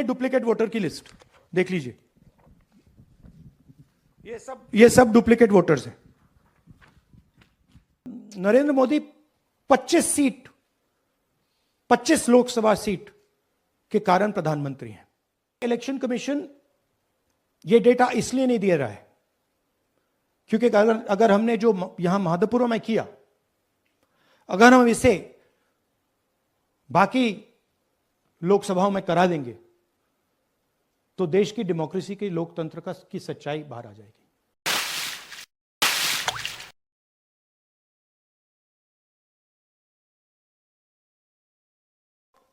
Duplicate voter की list देख लीजिए। ये सब डुप्लीकेट वोटर्स हैं। नरेंद्र मोदी 25 लोकसभा सीट के कारण प्रधानमंत्री हैं। इलेक्शन कमीशन ये डेटा इसलिए नहीं दे रहा है क्योंकि अगर हमने जो यहां महादपुरम में किया, अगर हम इसे बाकी लोकसभाओं में करा देंगे तो देश की डेमोक्रेसी की, लोकतंत्र की सच्चाई बाहर आ जाएगी।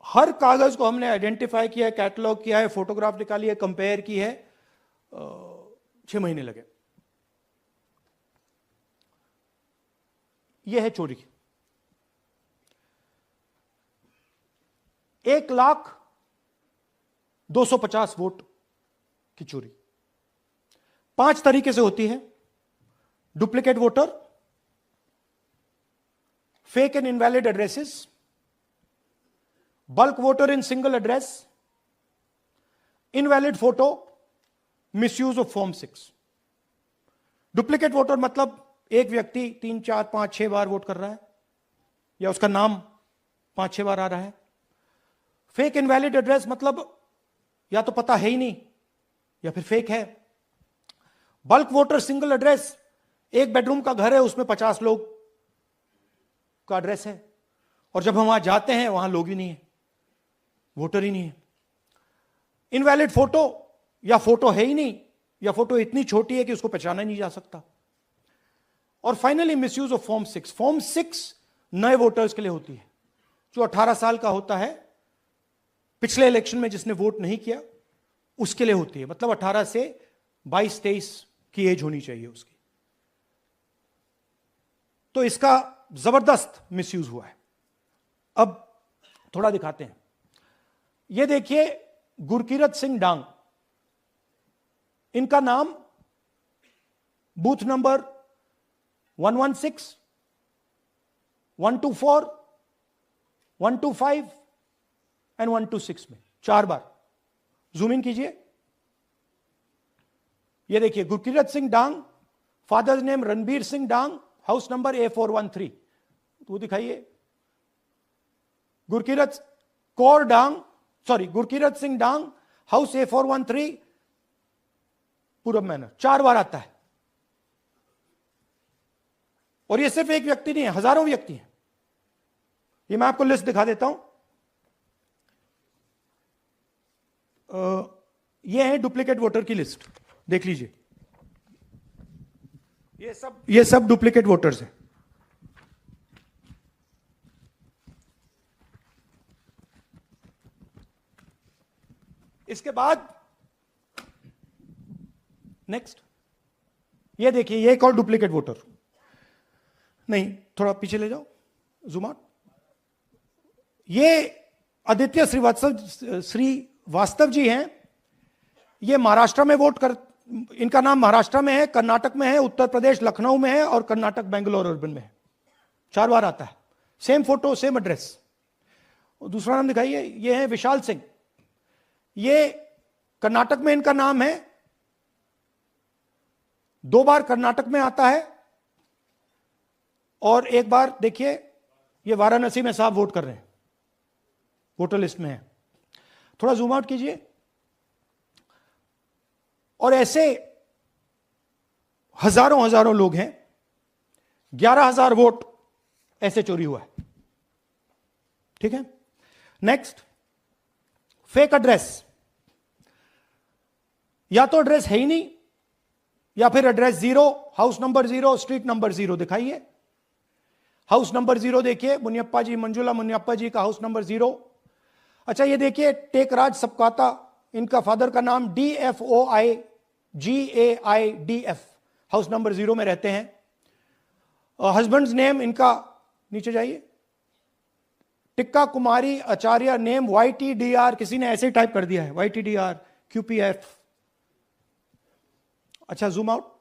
हर कागज को हमने आइडेंटिफाई किया है, कैटलॉग किया है, फोटोग्राफ निकाली है, कंपेयर की है। 6 महीने लगे। यह है चोरी। 1,250,000 वोट की चोरी 5 तरीके से होती है। Duplicate voter, fake and invalid addresses, bulk voter in single address, invalid photo, misuse of form 6। Duplicate voter मतलब एक व्यक्ति 3, 4, 5, 6 बार वोट कर रहा है या उसका नाम 5-6 बार आ रहा है। फेक इनवैलिड एड्रेस मतलब या तो पता है ही नहीं या फिर फेक है। बल्क वोटर सिंगल एड्रेस, एक बेडरूम का घर है, उसमें 50 लोग का एड्रेस है और जब हम वहां जाते हैं वहां लोग ही नहीं है, वोटर ही नहीं है। इनवैलिड फोटो, या फोटो है ही नहीं या फोटो इतनी छोटी है कि उसको पहचाना नहीं जा सकता। और finally misuse of form 6। Form 6 नए वोटर्स के लिए होती है। जो 18 साल का होता है, पिछले इलेक्शन में जिसने वोट नहीं किया उसके लिए होती है। मतलब 18 से 22-23 की एज होनी चाहिए उसकी। तो इसका जबरदस्त मिसयूज हुआ है। अब थोड़ा दिखाते हैं। यह देखिए, गुरकीरत सिंह डांग, इनका नाम बूथ नंबर 116, 124, 125 एंड 126 में 4 बार। जूम इन कीजिए। यह देखिए, गुरकीरत सिंह डांग, फादर्स नेम रणबीर सिंह डांग, हाउस नंबर A413। वो दिखाइए। गुरकीरत सिंह डांग, हाउस A413, पूरब मैनर। 4 बार आता है। और ये सिर्फ एक व्यक्ति नहीं है, हजारों व्यक्ति हैं। ये मैं आपको लिस्ट दिखा देता हूं। ये है डुप्लीकेट वोटर की लिस्ट, देख लीजिए। ये सब डुप्लीकेट वोटर्स हैं। इसके बाद नेक्स्ट, ये देखिए, ये एक और डुप्लीकेट वोटर। नहीं, थोड़ा पीछे ले जाओ, जूम आउट। ये आदित्य श्रीवास्तव जी हैं। ये महाराष्ट्र में वोट कर, इनका नाम महाराष्ट्र में है, कर्नाटक में है, उत्तर प्रदेश लखनऊ में है और कर्नाटक बेंगलोर अर्बन में है। 4 बार आता है। Same photo, same address. दूसरा नाम दिखाइए। ये है विशाल सिंह। ये कर्नाटक में इनका नाम है, 2 बार कर्नाटक में आता है और 1 बार देखिए, ये वाराणसी में साहब वोट कर रहे हैं, वोटर लिस्ट में है। थोड़ा जूम आउट कीजिए। और ऐसे हजारों लोग हैं। 11,000 वोट ऐसे चोरी हुआ है। ठीक है। Next, fake address. या तो एड्रेस है ही नहीं या फिर address 0, house number 0, street number 0। दिखाइए। हाउस नंबर 0 देखिए, मुनियप्पा जी, मंजुला मुनियप्पा जी का हाउस नंबर 0। अच्छा, ये देखिए, टेकराज सबकाता, इनका फादर का नाम DFOIGAIDF, हाउस नंबर 0 में रहते हैं। हस्बैंड्स नेम इनका, नीचे जाइए, टिक्का कुमारी आचार्य, नेम YTDR, किसी ने ऐसे ही टाइप कर दिया है, YTDR QPF। अच्छा, जूम आउट।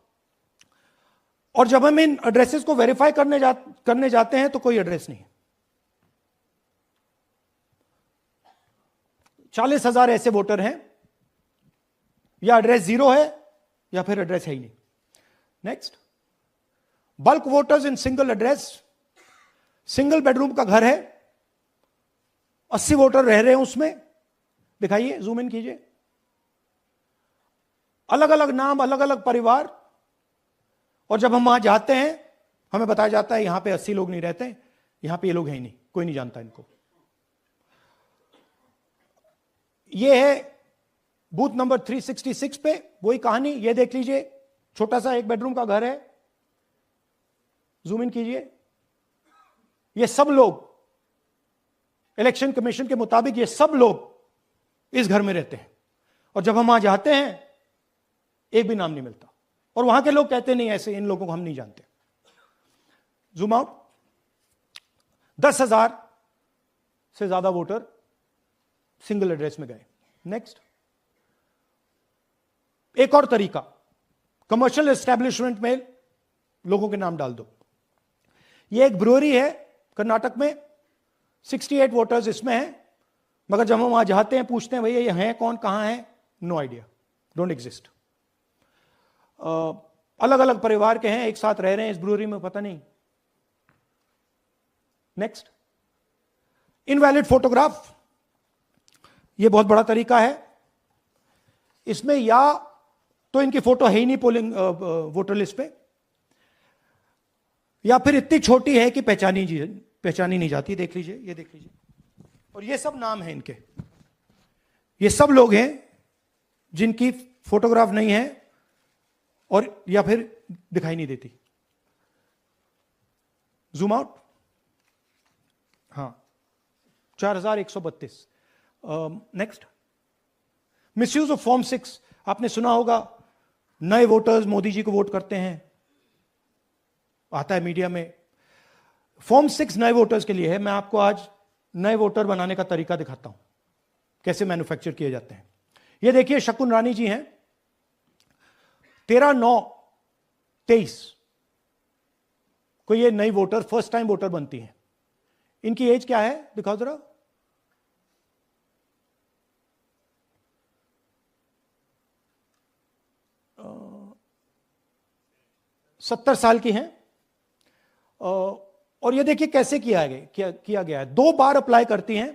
और जब हम इन एड्रेसेस को वेरीफाई करने जाते हैं तो कोई एड्रेस नहीं है। 40,000 ऐसे वोटर हैं या एड्रेस जीरो है या फिर एड्रेस है ही नहीं। Next, bulk voters in single address, single bedroom का घर है, 80 वोटर रह रहे हैं उसमें, दिखाइए, जूम इन कीजिए, अलग अलग नाम, अलग अलग परिवार, और जब हम वहां जाते हैं हमें बताया जाता है यहां पे 80 लोग नहीं रहते, यहां पे ये लोग हैं ही नहीं, कोई नहीं जानता इनको। ये है बूथ नंबर 366 पे वही कहानी, ये देख लीजिए, छोटा सा एक बेडरूम का घर है, जूम इन कीजिए, ये सब लोग इलेक्शन कमीशन के मुताबिक ये सब लोग इस घर में रहते हैं, और जब हम वहां जाते हैं एक भी नाम नहीं मिलता, और वहां के लोग कहते नहीं ऐसे, इन लोगों को हम नहीं जानते। जूम आउट, 10,000 से ज्यादा वोटर सिंगल एड्रेस में गए। नेक्स्ट, एक और तरीका, कमर्शियल एस्टेब्लिशमेंट में लोगों के नाम डाल दो। ये एक ब्रूअरी है कर्नाटक में, 68 वोटर्स इसमें हैं, मगर जब हम वहां जाते हैं पूछते हैं भैया ये हैं कौन, कहां है, नो आइडिया, डोंट एग्जिस्ट। अलग अलग परिवार के हैं, एक साथ रह रहे हैं इस ब्रूअरी में, पता नहीं। नेक्स्ट, इनवैलिड फोटोग्राफ, ये बहुत बड़ा तरीका है, इसमें या तो इनकी फोटो है ही नहीं पोलिंग वोटर लिस्ट पे, या फिर इतनी छोटी है कि पहचानी नहीं जाती। देख लीजिए, ये देख लीजिए, और ये सब नाम है इनके, ये सब लोग हैं जिनकी फोटोग्राफ नहीं है और या फिर दिखाई नहीं देती। जूम आउट, हां, 4132। नेक्स्ट, मिसयूज ऑफ फॉर्म 6, आपने सुना होगा नए वोटर्स मोदी जी को वोट करते हैं, आता है मीडिया में। फॉर्म 6 नए वोटर्स के लिए है। मैं आपको आज नए वोटर बनाने का तरीका दिखाता हूं, कैसे मैन्युफैक्चर किए जाते हैं। ये देखिए, शकुन रानी जी हैं, 13/9/23 को ये नई वोटर, फर्स्ट टाइम वोटर बनती हैं। इनकी एज क्या है, दिखाओ जरा, अ, 70 साल की हैं। और ये देखिए कैसे किया गया है। 2 बार अप्लाई करती हैं,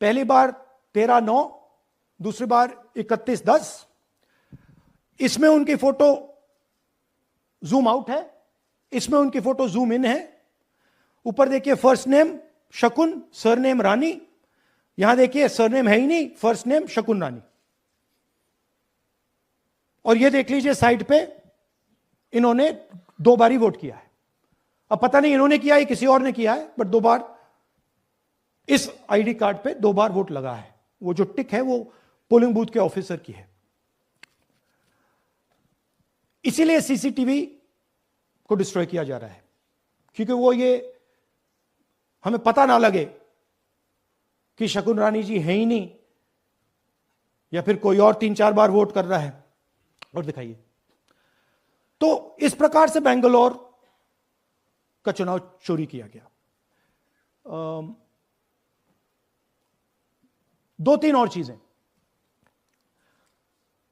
पहली बार 13/9, दूसरी बार 31/10। इसमें उनकी फोटो जूम आउट है, इसमें उनकी फोटो जूम इन है। ऊपर देखिए फर्स्ट नेम शकुन, सरनेम रानी, यहां देखिए सरनेम है ही नहीं, फर्स्ट नेम शकुन रानी। और ये देख लीजिए साइड पे इन्होंने 2 बार ही वोट किया है। अब पता नहीं इन्होंने किया है किसी और ने किया है, बट 2 बार इस आईडी कार्ड पे 2 बार वोट लगा है। वो जो टिक है वो पोलिंग बूथ के ऑफिसर की है। इसीलिए सीसीटीवी को डिस्ट्रॉय किया जा रहा है, क्योंकि वो ये हमें पता ना लगे कि शकुन रानी जी है ही नहीं, या फिर कोई और 3-4 बार वोट कर रहा है। और दिखाइए, तो इस प्रकार से बेंगलोर का चुनाव चोरी किया गया। 2-3 और चीजें,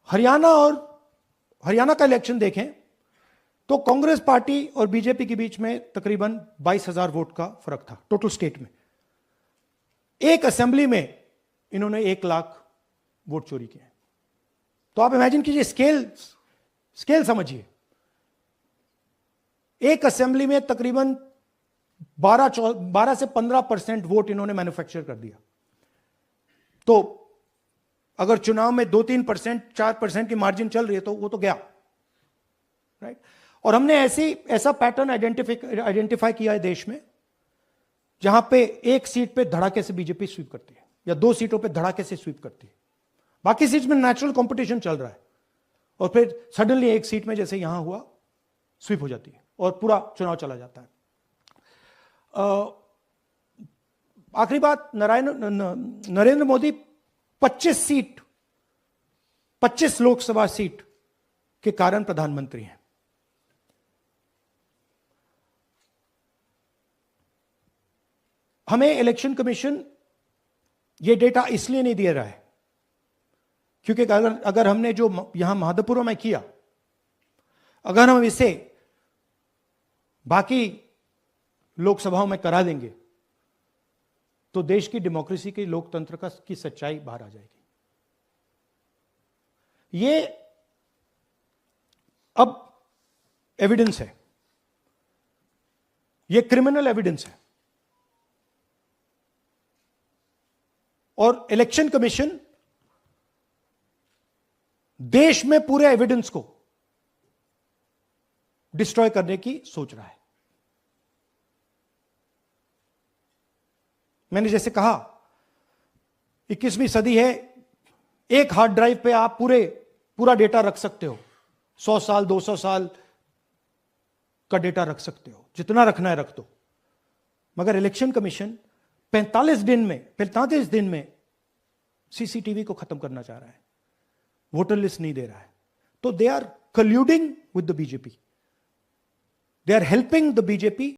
हरियाणा का इलेक्शन देखें तो कांग्रेस पार्टी और बीजेपी के बीच में तकरीबन 22,000 वोट का फर्क था टोटल स्टेट में। एक असेंबली में इन्होंने 1 लाख वोट चोरी किए। तो आप इमेजिन कीजिए, स्केल समझिए। एक असेंबली में तकरीबन 12 से 15% वोट इन्होंने मैन्युफैक्चर कर दिया। तो अगर चुनाव में 2-3%, 4% की मार्जिन चल रही है तो वो तो गया, राइट। और हमने ऐसा पैटर्न आइडेंटिफाई किया है देश में, जहां पे एक सीट पे धड़ाके से बीजेपी स्वीप करती है, या 2 सीटों पे धड़ाके से स्वीप करती है। बाकी सीट में नेचुरल कंपटीशन चल रहा है, और फिर सडनली एक सीट में जैसे यहां हुआ स्वीप हो जाती है और पूरा चुनाव चला जाता है। आखिरी बात, नरेंद्र मोदी 25 लोकसभा सीट के कारण प्रधानमंत्री हैं। हमें इलेक्शन कमीशन यह डेटा इसलिए नहीं दे रहा है क्योंकि अगर हमने जो यहां माधवपुर में किया, अगर हम इसे बाकी लोकसभाओं में करा देंगे तो देश की डेमोक्रेसी की, लोकतंत्र की सच्चाई बाहर आ जाएगी। ये अब एविडेंस है, ये क्रिमिनल एविडेंस है। और इलेक्शन कमीशन देश में पूरे एविडेंस को डिस्ट्रॉय करने की सोच रहा है। मैंने जैसे कहा 21वीं सदी है, एक हार्ड ड्राइव पे आप पूरा डेटा रख सकते हो, 100 साल 200 साल का डेटा रख सकते हो, जितना रखना है रख दो। मगर इलेक्शन कमीशन 45 दिन में सीसीटीवी को खत्म करना चाह रहा है, वोटर लिस्ट नहीं दे रहा है। तो they are colluding with the BJP, they are helping the BJP